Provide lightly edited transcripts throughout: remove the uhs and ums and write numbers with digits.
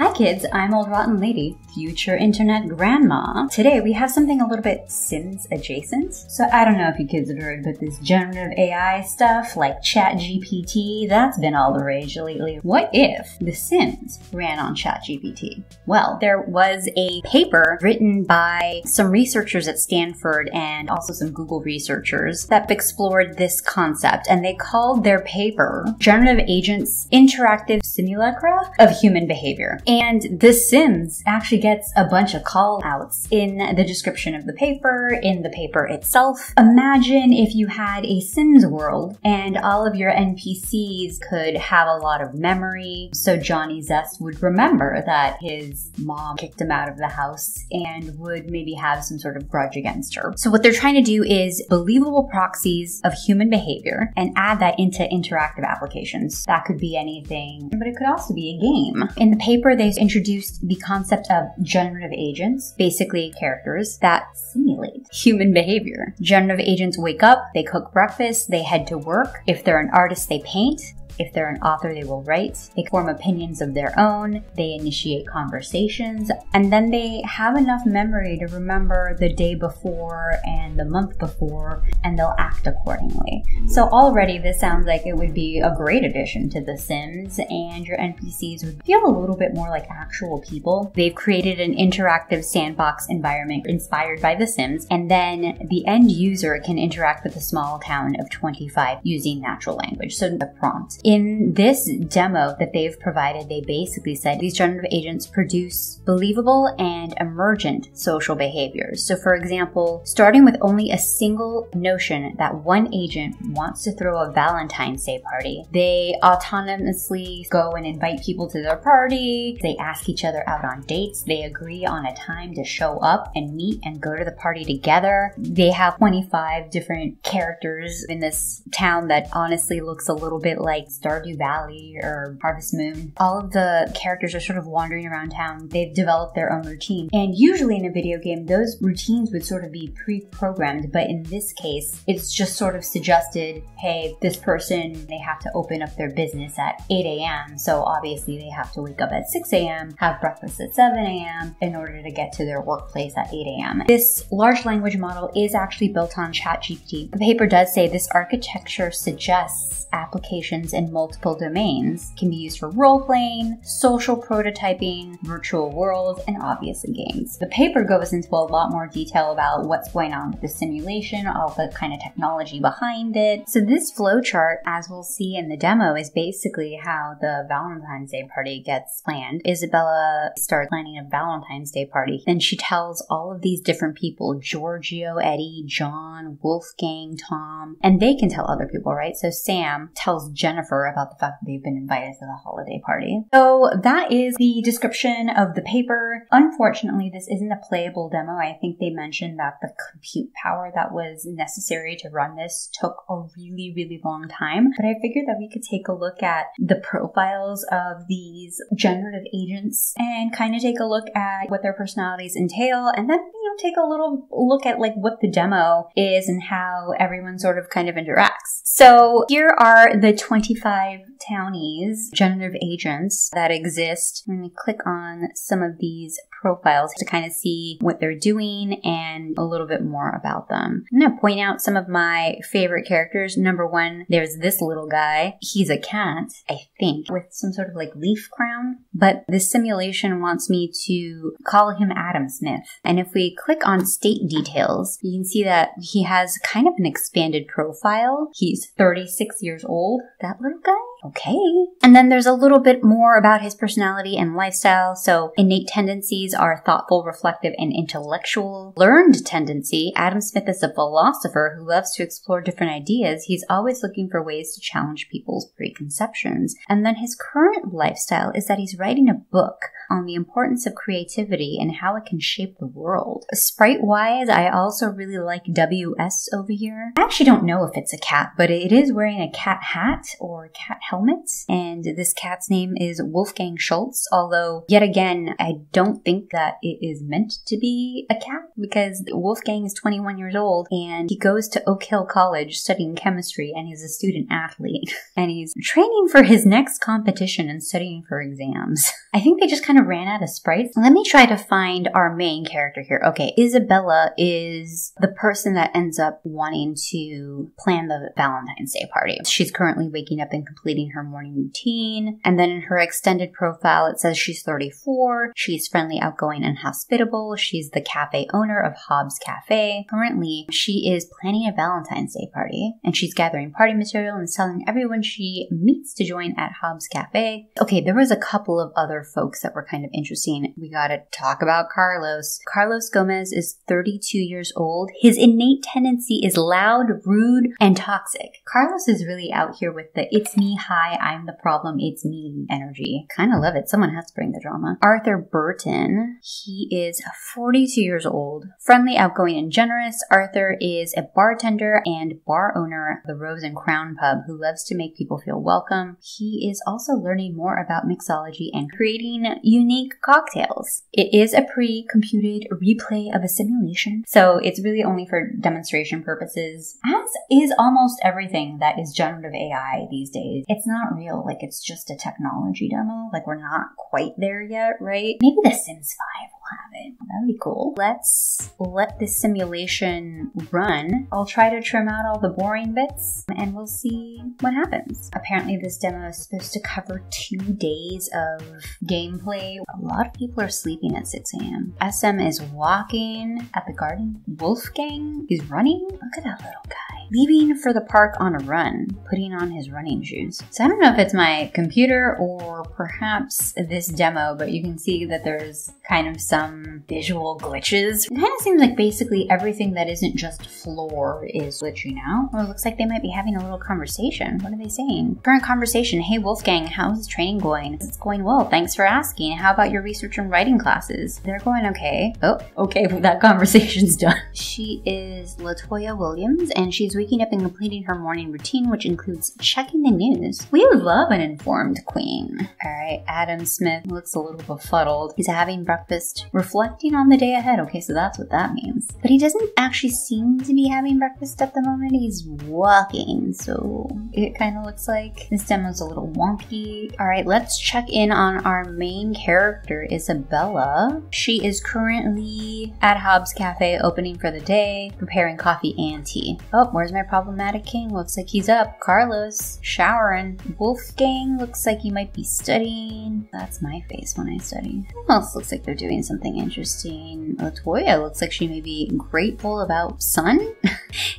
Hi kids, I'm Old Rotten Lady, future internet grandma. Today we have something a little bit Sims adjacent. So I don't know if you kids have heard, but this generative AI stuff like ChatGPT, that's been all the rage lately. What if The Sims ran on ChatGPT? Well, there was a paper written by some researchers at Stanford and also some Google researchers that explored this concept, and they called their paper Generative Agents Interactive Simulacra of Human Behavior. And The Sims actually gets a bunch of call outs in the description of the paper, in the paper itself. Imagine if you had a Sims world and all of your NPCs could have a lot of memory. So Johnny Zest would remember that his mom kicked him out of the house and would maybe have some sort of grudge against her. So what they're trying to do is believable proxies of human behavior and add that into interactive applications. That could be anything, but it could also be a game. In the paper, they introduced the concept of generative agents, basically characters that simulate human behavior. Generative agents wake up, they cook breakfast, they head to work. If they're an artist, they paint. If they're an author, they will write. They form opinions of their own. They initiate conversations. And then they have enough memory to remember the day before and the month before, and they'll act accordingly. So already this sounds like it would be a great addition to The Sims, and your NPCs would feel a little bit more like actual people. They've created an interactive sandbox environment inspired by The Sims, and then the end user can interact with a small town of 25 using natural language. So the prompt. In this demo that they've provided, they basically said these generative agents produce believable and emergent social behaviors. So for example, starting with only a single notion that one agent wants to throw a Valentine's Day party, they autonomously go and invite people to their party, they ask each other out on dates, they agree on a time to show up and meet and go to the party together. They have 25 different characters in this town that honestly looks a little bit like Stardew Valley or Harvest Moon. All of the characters are sort of wandering around town. They've developed their own routine. And usually in a video game, those routines would sort of be pre-programmed, but in this case, it's just sort of suggested, hey, this person, they have to open up their business at 8 a.m. So obviously they have to wake up at 6 a.m., have breakfast at 7 a.m. in order to get to their workplace at 8 a.m. This large language model is actually built on ChatGPT. The paper does say this architecture suggests applications in multiple domains, can be used for role-playing, social prototyping, virtual worlds, and obviously games. The paper goes into a lot more detail about what's going on with the simulation, all the kind of technology behind it. So this flowchart, as we'll see in the demo, is basically how the Valentine's Day party gets planned. Isabella starts planning a Valentine's Day party, and she tells all of these different people, Giorgio, Eddie, John, Wolfgang, Tom, and they can tell other people, right? So Sam tells Jennifer about the fact that they've been invited to the holiday party. So that is the description of the paper. Unfortunately, this isn't a playable demo. I think they mentioned that the compute power that was necessary to run this took a really, really long time. But I figured that we could take a look at the profiles of these generative agents and kind of take a look at what their personalities entail, and then, take a little look at like what the demo is and how everyone sort of kind of interacts. So here are the 25 townies, generative agents that exist. I'm going to click on some of these profiles to kind of see what they're doing and a little bit more about them. I'm going to point out some of my favorite characters. Number one, there's this little guy. He's a cat, I think, with some sort of like leaf crown. But this simulation wants me to call him Adam Smith. And if we click on state details, you can see that he has kind of an expanded profile. He's 36 years old. That little guy? Okay. And then there's a little bit more about his personality and lifestyle. So innate tendencies are thoughtful, reflective, and intellectual. Learned tendency, Adam Smith is a philosopher who loves to explore different ideas. He's always looking for ways to challenge people's preconceptions. And then his current lifestyle is that he's writing a book on the importance of creativity and how it can shape the world. Sprite-wise, I also really like WS over here. I actually don't know if it's a cat, but it is wearing a cat hat or cat helmet. And this cat's name is Wolfgang Schultz, although yet again, I don't think that it is meant to be a cat because Wolfgang is 21 years old and he goes to Oak Hill College studying chemistry and he's a student athlete and he's training for his next competition and studying for exams. I think they just kind of of ran out of sprites. Let me try to find our main character here. Okay, Isabella is the person that ends up wanting to plan the Valentine's Day party. She's currently waking up and completing her morning routine. And then in her extended profile, it says she's 34. She's friendly, outgoing, and hospitable. She's the cafe owner of Hobbs Cafe. Currently, she is planning a Valentine's Day party, and she's gathering party material and telling everyone she meets to join at Hobbs Cafe. Okay, there was a couple of other folks that were kind of interesting. We gotta talk about Carlos. Carlos Gomez is 32 years old. His innate tendency is loud, rude, and toxic. Carlos is really out here with the "it's me, hi, I'm the problem, it's me" energy. Kind of love it. Someone has to bring the drama. Arthur Burton. He is 42 years old. Friendly, outgoing, and generous. Arthur is a bartender and bar owner of the Rose and Crown pub who loves to make people feel welcome. He is also learning more about mixology and creating unique cocktails. It is a pre-computed replay of a simulation, so it's really only for demonstration purposes, as is almost everything that is generative AI these days. It's not real, like it's just a technology demo, like we're not quite there yet, right? Maybe The Sims 5 will have it. That'd be cool. Let's let this simulation run. I'll try to trim out all the boring bits and we'll see what happens. Apparently this demo is supposed to cover 2 days of gameplay. A lot of people are sleeping at 6 a.m. SM is walking at the garden. Wolfgang is running. Look at that little guy. Leaving for the park on a run, putting on his running shoes. So I don't know if it's my computer or perhaps this demo, but you can see that there's kind of some visual glitches. It kind of seems like basically everything that isn't just floor is glitchy now. Or it looks like they might be having a little conversation. What are they saying? Current conversation. Hey Wolfgang, how's training going? It's going well. Thanks for asking. How about your research and writing classes? They're going okay. Oh, okay, well, that conversation's done. She is Latoya Williams and she's waking up and completing her morning routine, which includes checking the news. We love an informed queen. All right, Adam Smith looks a little befuddled. He's having breakfast, reflecting on the day ahead. Okay, so that's what that means. But he doesn't actually seem to be having breakfast at the moment. He's walking, so it kind of looks like this demo's a little wonky. All right, let's check in on our main character, Isabella. She is currently at Hobbs Cafe, opening for the day, preparing coffee and tea. Oh, where's my problematic king? Looks like he's up. Carlos, showering. Wolfgang looks like he might be studying. That's my face when I study. Who else looks like they're doing something interesting? Latoya looks like she may be grateful about sun.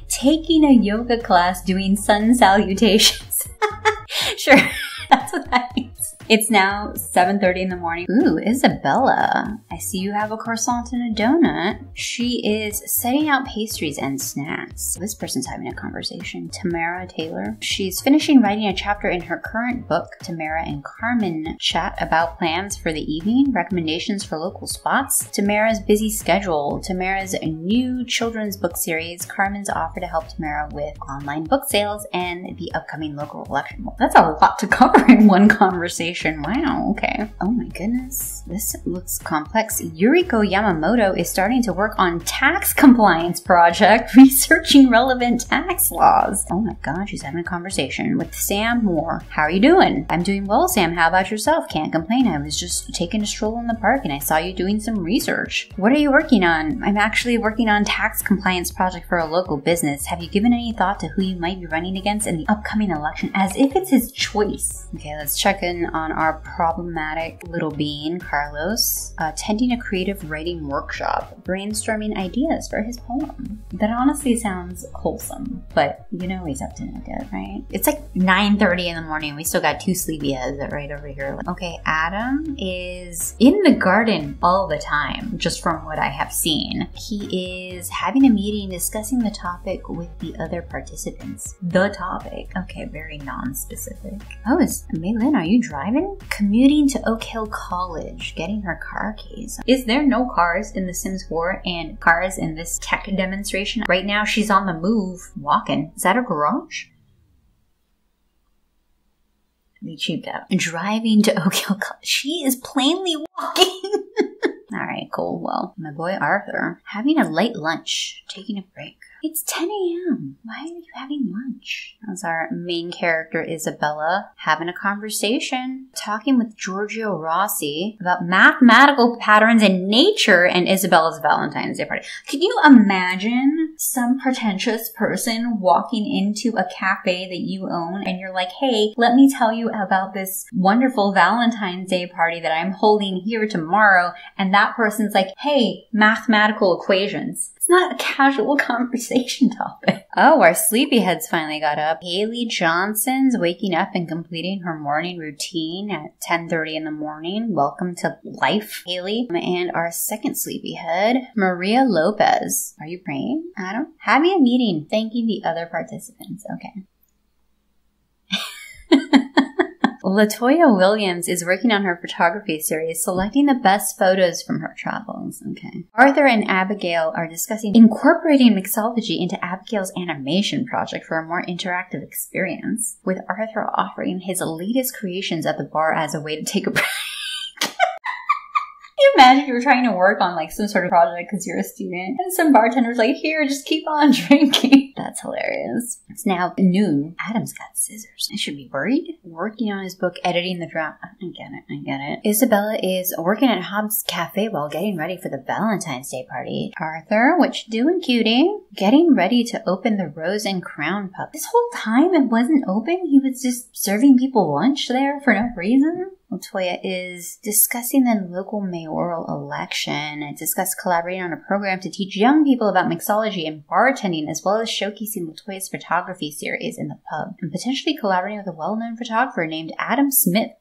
Taking a yoga class doing sun salutations. Sure, that's what that means. It's now 7:30 in the morning. Ooh, Isabella. I see you have a croissant and a donut. She is setting out pastries and snacks. This person's having a conversation. Tamara Taylor. She's finishing writing a chapter in her current book. Tamara and Carmen chat about plans for the evening, recommendations for local spots, Tamara's busy schedule, Tamara's new children's book series, Carmen's offer to help Tamara with online book sales, and the upcoming local election. Well, that's a lot to cover in one conversation. Wow, okay. Oh my goodness. This looks complex. Yuriko Yamamoto is starting to work on tax compliance project, researching relevant tax laws. Oh my god, she's having a conversation with Sam Moore. How are you doing? I'm doing well, Sam. How about yourself? Can't complain. I was just taking a stroll in the park and I saw you doing some research. What are you working on? I'm actually working on tax compliance project for a local business. Have you given any thought to who you might be running against in the upcoming election? As if it's his choice. Okay, let's check in on our problematic little bean, Carlos, attending a creative writing workshop, brainstorming ideas for his poem. That honestly sounds wholesome, but you know he's up to no good, right? It's like 9:30 in the morning. We still got 2 sleepy heads right over here. Okay, Adam is in the garden all the time, just from what I have seen. He is having a meeting discussing the topic with the other participants. The topic. Okay, very non-specific. Oh, is Maylin, are you driving? Commuting to Oak Hill College, getting her car keys. Is there no cars in The Sims 4 and cars in this tech demonstration? Right now she's on the move, walking. Is that her garage? They cheaped out. Driving to Oak Hill College. She is plainly walking. All right, Michael. Well, my boy Arthur, having a late lunch, taking a break. It's 10 a.m. Why are you having lunch? That's our main character, Isabella, having a conversation, talking with Giorgio Rossi about mathematical patterns in nature and Isabella's Valentine's Day party. Can you imagine some pretentious person walking into a cafe that you own and you're like, hey, let me tell you about this wonderful Valentine's Day party that I'm holding here tomorrow. And that person's like, hey, mathematical equations. It's not a casual conversation topic. Oh, our sleepyheads finally got up. Haley Johnson's waking up and completing her morning routine at 10:30 in the morning. Welcome to life, Haley. And our second sleepyhead, Maria Lopez. Are you praying, Adam? Having a meeting, thanking the other participants. Okay. Latoya Williams is working on her photography series, selecting the best photos from her travels. Okay. Arthur and Abigail are discussing incorporating mixology into Abigail's animation project for a more interactive experience, with Arthur offering his latest creations at the bar as a way to take a break. Can you imagine you were trying to work on like some sort of project because you're a student and some bartender's like, here, just keep on drinking. That's hilarious. It's now noon. Adam's got scissors. I should be worried. Working on his book, editing the draft. I get it. Isabella is working at Hobbs Cafe while getting ready for the Valentine's Day party. Arthur, what you doing, cutie? Getting ready to open the Rose and Crown pub. This whole time it wasn't open. He was just serving people lunch there for no reason. Latoya is discussing the local mayoral election and discuss collaborating on a program to teach young people about mixology and bartending, as well as showcasing Latoya's photography series in the pub, and potentially collaborating with a well-known photographer named Adam Smith.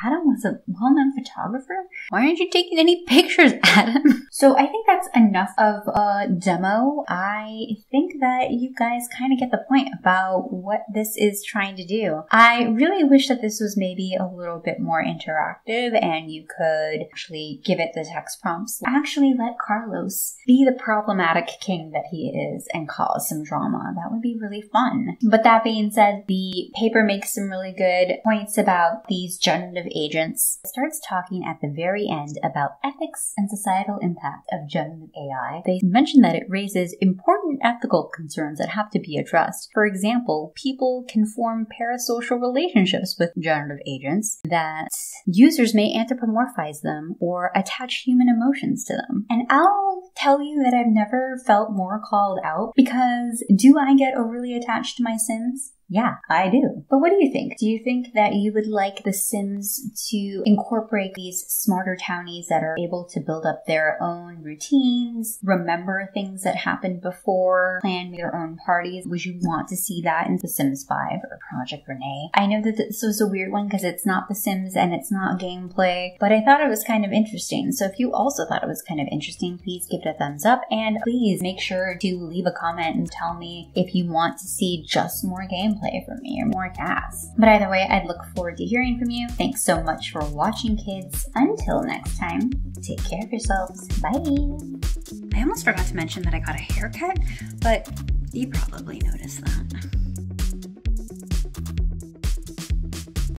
Adam was a well-known photographer? Why aren't you taking any pictures, Adam? So I think that's enough of a demo. I think that you guys kind of get the point about what this is trying to do. I really wish that this was maybe a little bit more interactive and you could actually give it the text prompts. Actually let Carlos be the problematic king that he is and cause some drama. That would be really fun. But that being said, the paper makes some really good points about these generative agents. It starts talking at the very end about ethics and societal impact of generative AI. They mention that it raises important ethical concerns that have to be addressed. For example, people can form parasocial relationships with generative agents, that users may anthropomorphize them or attach human emotions to them. And I'll tell you that I've never felt more called out, because do I get overly attached to my Sims? Yeah, I do. But what do you think? Do you think that you would like the Sims to incorporate these smarter townies that are able to build up their own routines, remember things that happened before, plan their own parties? Would you want to see that in The Sims 5 or Project Renee? I know that this was a weird one because it's not The Sims and it's not gameplay, but I thought it was kind of interesting. So if you also thought it was kind of interesting, please give it a thumbs up, and please make sure to leave a comment and tell me if you want to see just more gameplay from me or more casts. But either way, I'd look forward to hearing from you. Thanks so much for watching, kids. Until next time, take care of yourselves. Bye. I almost forgot to mention that I got a haircut, but you probably noticed that.